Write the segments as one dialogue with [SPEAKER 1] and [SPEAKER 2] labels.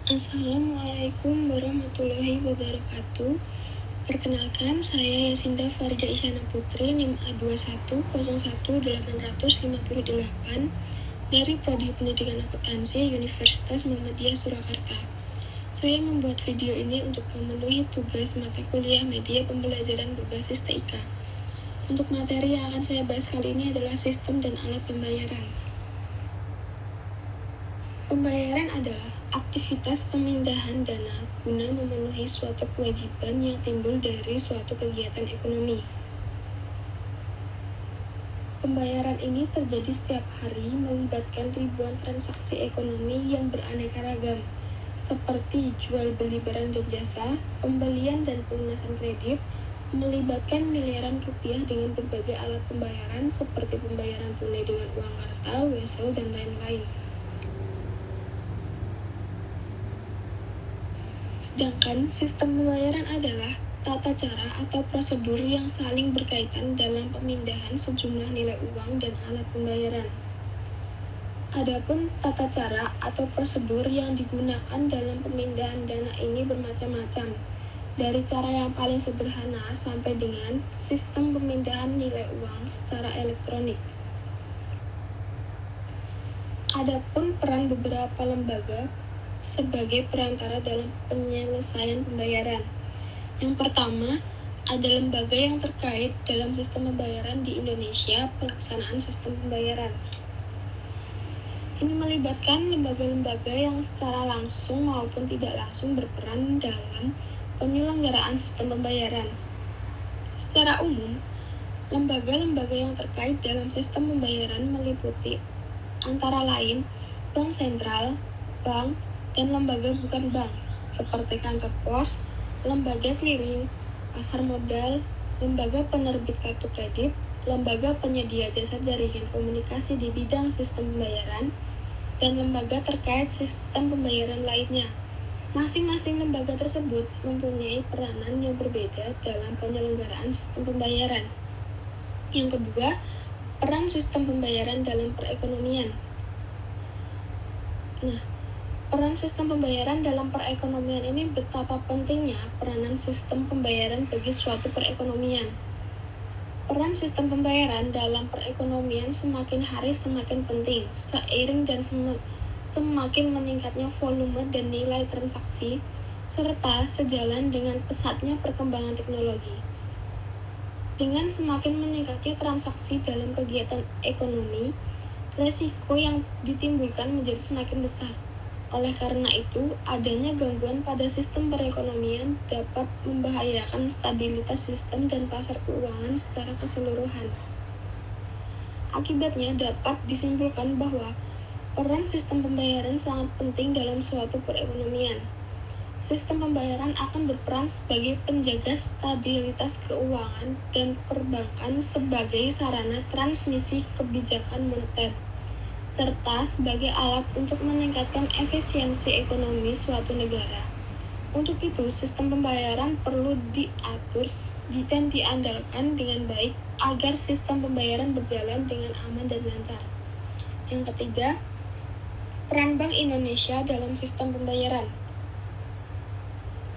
[SPEAKER 1] Assalamualaikum warahmatullahi wabarakatuh. Perkenalkan, saya Yasinda Farida Isyana Putri, NIM A2101858 dari Prodi Pendidikan Akuntansi Universitas Muhammadiyah Surakarta. Saya membuat video ini untuk memenuhi tugas mata kuliah media pembelajaran berbasis TIK. Untuk materi yang akan saya bahas kali ini adalah sistem dan alat pembayaran. Pembayaran adalah aktivitas pemindahan dana guna memenuhi suatu kewajiban yang timbul dari suatu kegiatan ekonomi. Pembayaran ini terjadi setiap hari melibatkan ribuan transaksi ekonomi yang beraneka ragam, seperti jual beli barang dan jasa, pembelian dan pelunasan kredit, melibatkan miliaran rupiah dengan berbagai alat pembayaran seperti pembayaran tunai dengan uang kartal, wesel, dan lain-lain. Sedangkan sistem pembayaran adalah tata cara atau prosedur yang saling berkaitan dalam pemindahan sejumlah nilai uang dan alat pembayaran. Adapun tata cara atau prosedur yang digunakan dalam pemindahan dana ini bermacam-macam, dari cara yang paling sederhana sampai dengan sistem pemindahan nilai uang secara elektronik. Adapun peran beberapa lembaga sebagai perantara dalam penyelesaian pembayaran. Yang pertama, ada lembaga yang terkait dalam sistem pembayaran di Indonesia, pelaksanaan sistem pembayaran. Ini melibatkan lembaga-lembaga yang secara langsung maupun tidak langsung berperan dalam penyelenggaraan sistem pembayaran. Secara umum, lembaga-lembaga yang terkait dalam sistem pembayaran meliputi antara lain bank sentral, bank, dan lembaga bukan bank, seperti kantor pos, lembaga clearing, pasar modal, lembaga penerbit kartu kredit, lembaga penyedia jasa jaringan komunikasi di bidang sistem pembayaran, dan lembaga terkait sistem pembayaran lainnya. Masing-masing lembaga tersebut mempunyai peranan yang berbeda dalam penyelenggaraan sistem pembayaran. Yang kedua, peran sistem pembayaran dalam perekonomian. Peran sistem pembayaran dalam perekonomian ini betapa pentingnya peranan sistem pembayaran bagi suatu perekonomian. Peran sistem pembayaran dalam perekonomian semakin hari semakin penting, seiring dan semakin meningkatnya volume dan nilai transaksi, serta sejalan dengan pesatnya perkembangan teknologi. Dengan semakin meningkatnya transaksi dalam kegiatan ekonomi, resiko yang ditimbulkan menjadi semakin besar. Oleh karena itu, adanya gangguan pada sistem perekonomian dapat membahayakan stabilitas sistem dan pasar keuangan secara keseluruhan. Akibatnya dapat disimpulkan bahwa peran sistem pembayaran sangat penting dalam suatu perekonomian. Sistem pembayaran akan berperan sebagai penjaga stabilitas keuangan dan perbankan sebagai sarana transmisi kebijakan moneter, serta sebagai alat untuk meningkatkan efisiensi ekonomi suatu negara. Untuk itu, sistem pembayaran perlu diatur dan diandalkan dengan baik agar sistem pembayaran berjalan dengan aman dan lancar. Yang ketiga, peran Bank Indonesia dalam sistem pembayaran.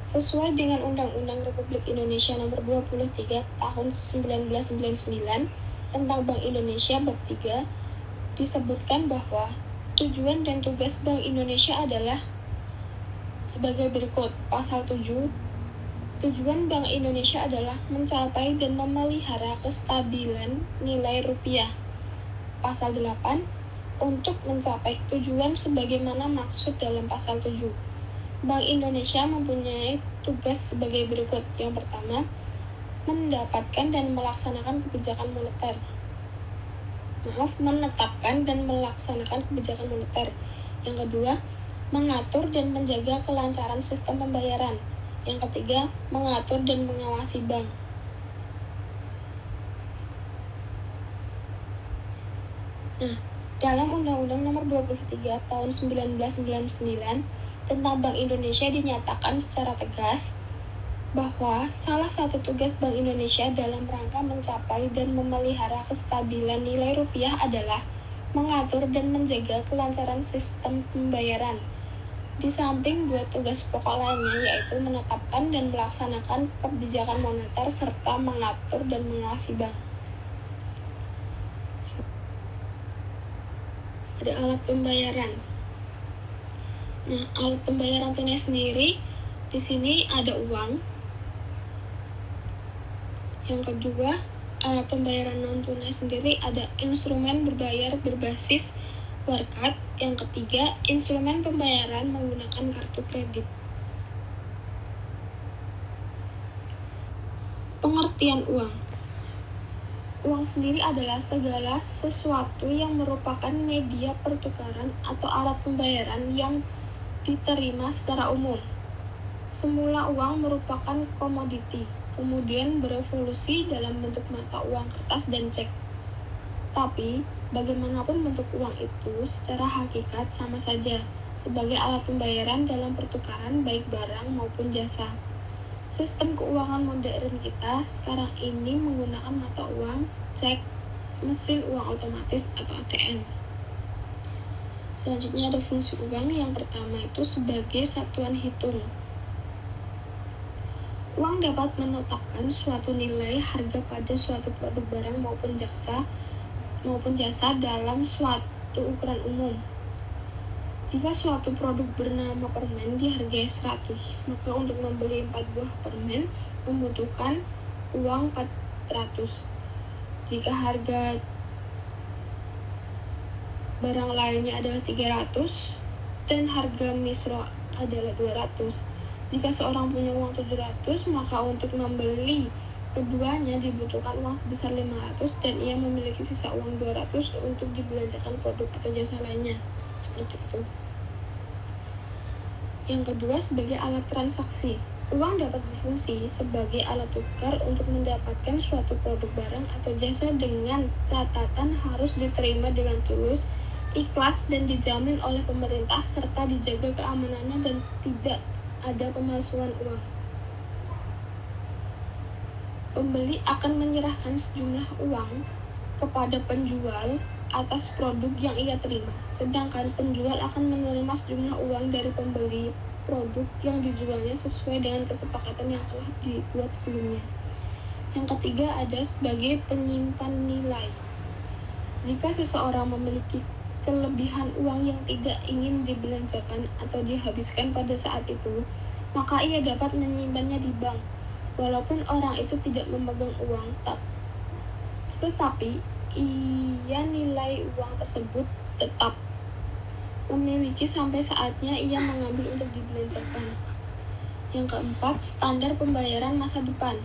[SPEAKER 1] Sesuai dengan Undang-Undang Republik Indonesia Nomor 23 Tahun 1999 tentang Bank Indonesia Bab 3, disebutkan bahwa tujuan dan tugas Bank Indonesia adalah sebagai berikut. Pasal 7, tujuan Bank Indonesia adalah mencapai dan memelihara kestabilan nilai rupiah. Pasal 8, untuk mencapai tujuan sebagaimana maksud dalam pasal 7. Bank Indonesia mempunyai tugas sebagai berikut. Yang pertama, mendapatkan dan melaksanakan kebijakan moneter. Menetapkan dan melaksanakan kebijakan moneter. Yang kedua, mengatur dan menjaga kelancaran sistem pembayaran. Yang ketiga, mengatur dan mengawasi bank. Dalam Undang-Undang Nomor 23 Tahun 1999 tentang Bank Indonesia dinyatakan secara tegas bahwa salah satu tugas Bank Indonesia dalam rangka mencapai dan memelihara kestabilan nilai rupiah adalah mengatur dan menjaga kelancaran sistem pembayaran. Di samping dua tugas pokok lainnya, yaitu menetapkan dan melaksanakan kebijakan moneter serta mengatur dan mengawasi bank. Ada alat pembayaran. Nah, alat pembayaran tunai sendiri di sini ada uang. Yang kedua, alat pembayaran non tunai sendiri ada instrumen berbayar berbasis warkat. Yang ketiga, instrumen pembayaran menggunakan kartu kredit. Pengertian uang. Uang sendiri adalah segala sesuatu yang merupakan media pertukaran atau alat pembayaran yang diterima secara umum. Semula uang merupakan komoditi, kemudian berevolusi dalam bentuk mata uang kertas dan cek. Tapi, bagaimanapun bentuk uang itu, secara hakikat sama saja sebagai alat pembayaran dalam pertukaran baik barang maupun jasa. Sistem keuangan modern kita sekarang ini menggunakan mata uang, cek, mesin uang otomatis atau ATM. Selanjutnya ada fungsi uang. Yang pertama itu sebagai satuan hitung. Uang dapat menetapkan suatu nilai harga pada suatu produk barang maupun jasa dalam suatu ukuran umum. Jika suatu produk bernama permen dihargai 100, maka untuk membeli 4 buah permen membutuhkan uang 400. Jika harga barang lainnya adalah 300 dan harga misro adalah 200. Jika seorang punya uang 700, maka untuk membeli keduanya dibutuhkan uang sebesar 500 dan ia memiliki sisa uang 200 untuk dibelanjakan produk atau jasa lainnya. Seperti itu. Yang kedua, sebagai alat transaksi. Uang dapat berfungsi sebagai alat tukar untuk mendapatkan suatu produk barang atau jasa dengan catatan harus diterima dengan tulus, ikhlas, dan dijamin oleh pemerintah serta dijaga keamanannya dan tidak ada pemalsuan uang. Pembeli akan menyerahkan sejumlah uang kepada penjual atas produk yang ia terima, sedangkan penjual akan menerima sejumlah uang dari pembeli produk yang dijualnya sesuai dengan kesepakatan yang telah dibuat sebelumnya. Yang ketiga ada sebagai penyimpan nilai. Jika seseorang memiliki kelebihan uang yang tidak ingin dibelanjakan atau dihabiskan pada saat itu, maka ia dapat menyimpannya di bank. Walaupun orang itu tidak memegang uang, tetapi ia nilai uang tersebut tetap memiliki sampai saatnya ia mengambil untuk dibelanjakan. Yang keempat, standar pembayaran masa depan.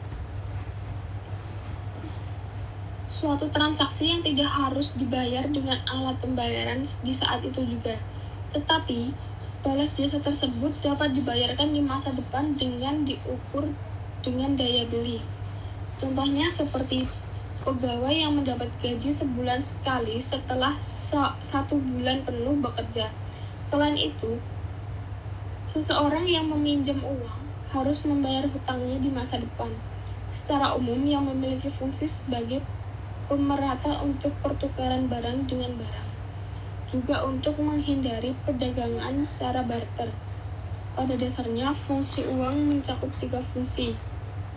[SPEAKER 1] Suatu transaksi yang tidak harus dibayar dengan alat pembayaran di saat itu juga, tetapi balas jasa tersebut dapat dibayarkan di masa depan dengan diukur dengan daya beli. Contohnya seperti pegawai yang mendapat gaji sebulan sekali setelah 1 bulan penuh bekerja. Selain itu, seseorang yang meminjam uang harus membayar hutangnya di masa depan. Secara umum yang memiliki fungsi sebagai pemerata untuk pertukaran barang dengan barang, juga untuk menghindari perdagangan cara barter. Pada dasarnya, fungsi uang mencakup 3 fungsi,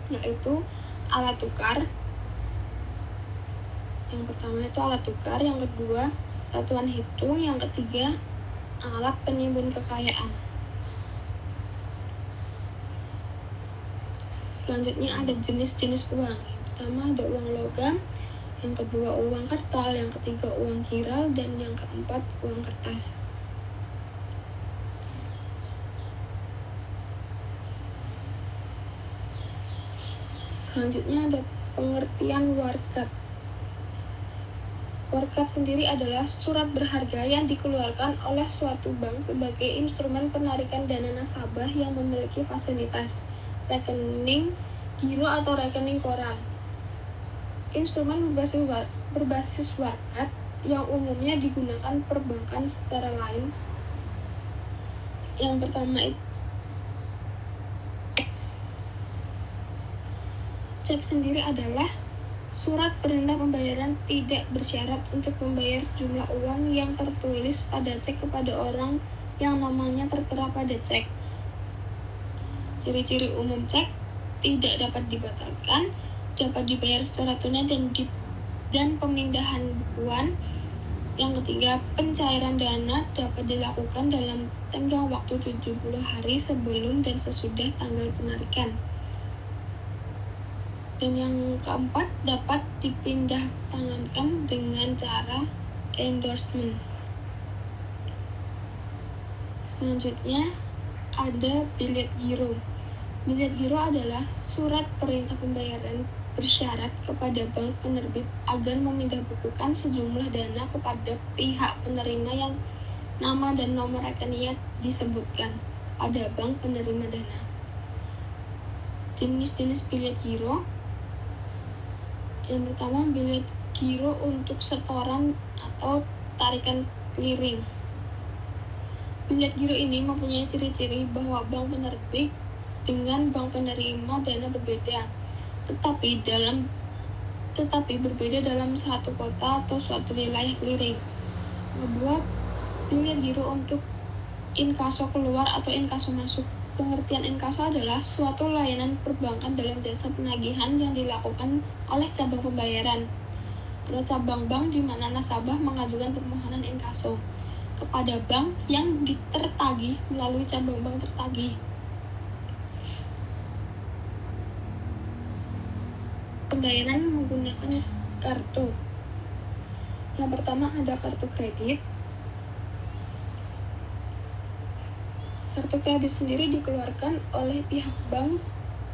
[SPEAKER 1] yaitu alat tukar. Yang pertama itu alat tukar, yang kedua satuan hitung, yang ketiga alat penimbun kekayaan. Selanjutnya ada jenis-jenis uang. Yang pertama ada uang logam, yang kedua uang kartal, yang ketiga uang kiral, dan yang keempat uang kertas. Selanjutnya ada pengertian warkat. Warkat sendiri adalah surat berharga yang dikeluarkan oleh suatu bank sebagai instrumen penarikan dana nasabah yang memiliki fasilitas rekening giro atau rekening koran. Instrumen berbasis warkat yang umumnya digunakan perbankan secara lain. Yang pertama itu cek sendiri adalah surat perintah pembayaran tidak bersyarat untuk membayar sejumlah uang yang tertulis pada cek kepada orang yang namanya tertera pada cek. Ciri-ciri umum cek: tidak dapat dibatalkan, dapat dibayar secara tunai dan pemindahan bukuan. Yang ketiga, pencairan dana dapat dilakukan dalam tenggang waktu 70 hari sebelum dan sesudah tanggal penarikan. Dan yang keempat, dapat dipindah tangankan dengan cara endorsement. Selanjutnya ada bilet giro. Bilet giro adalah surat perintah pembayaran bersyarat kepada bank penerbit agar memindahbukukan sejumlah dana kepada pihak penerima yang nama dan nomor rekeningnya disebutkan pada bank penerima dana. Jenis-jenis bilet giro: yang pertama, bilet giro untuk setoran atau tarikan clearing. Bilet giro ini mempunyai ciri-ciri bahwa bank penerbit dengan bank penerima dana berbeda, tetapi berbeda dalam satu kota atau suatu wilayah clearing. Kedua, bilet giro untuk inkaso keluar atau inkaso masuk. Pengertian inkaso adalah suatu layanan perbankan dalam jasa penagihan yang dilakukan oleh cabang pembayaran atau cabang bank di mana nasabah mengajukan permohonan inkaso kepada bank yang tertagih melalui cabang bank tertagih. Pembayaran menggunakan kartu. Yang pertama ada kartu kredit. Kartu kredit sendiri dikeluarkan oleh pihak bank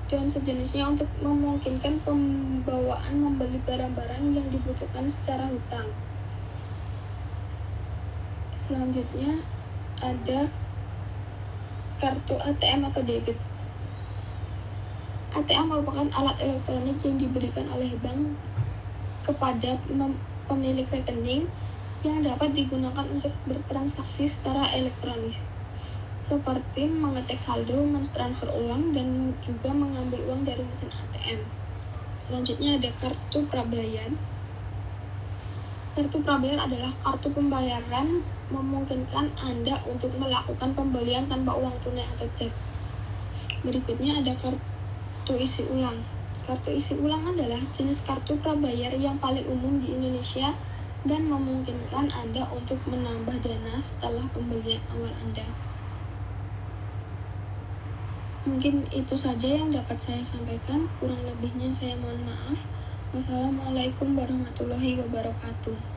[SPEAKER 1] dan sejenisnya untuk memungkinkan pembawaan membeli barang-barang yang dibutuhkan secara hutang. Selanjutnya ada kartu ATM atau debit. ATM merupakan alat elektronik yang diberikan oleh bank kepada pemilik rekening yang dapat digunakan untuk bertransaksi secara elektronik, seperti mengecek saldo, mentransfer uang, dan juga mengambil uang dari mesin ATM. Selanjutnya ada kartu prabayar. Kartu prabayar adalah kartu pembayaran memungkinkan Anda untuk melakukan pembelian tanpa uang tunai atau cek. Berikutnya ada kartu isi ulang. Kartu isi ulang adalah jenis kartu prabayar yang paling umum di Indonesia dan memungkinkan Anda untuk menambah dana setelah pembelian awal Anda. Mungkin itu saja yang dapat saya sampaikan, kurang lebihnya saya mohon maaf. Wassalamualaikum warahmatullahi wabarakatuh.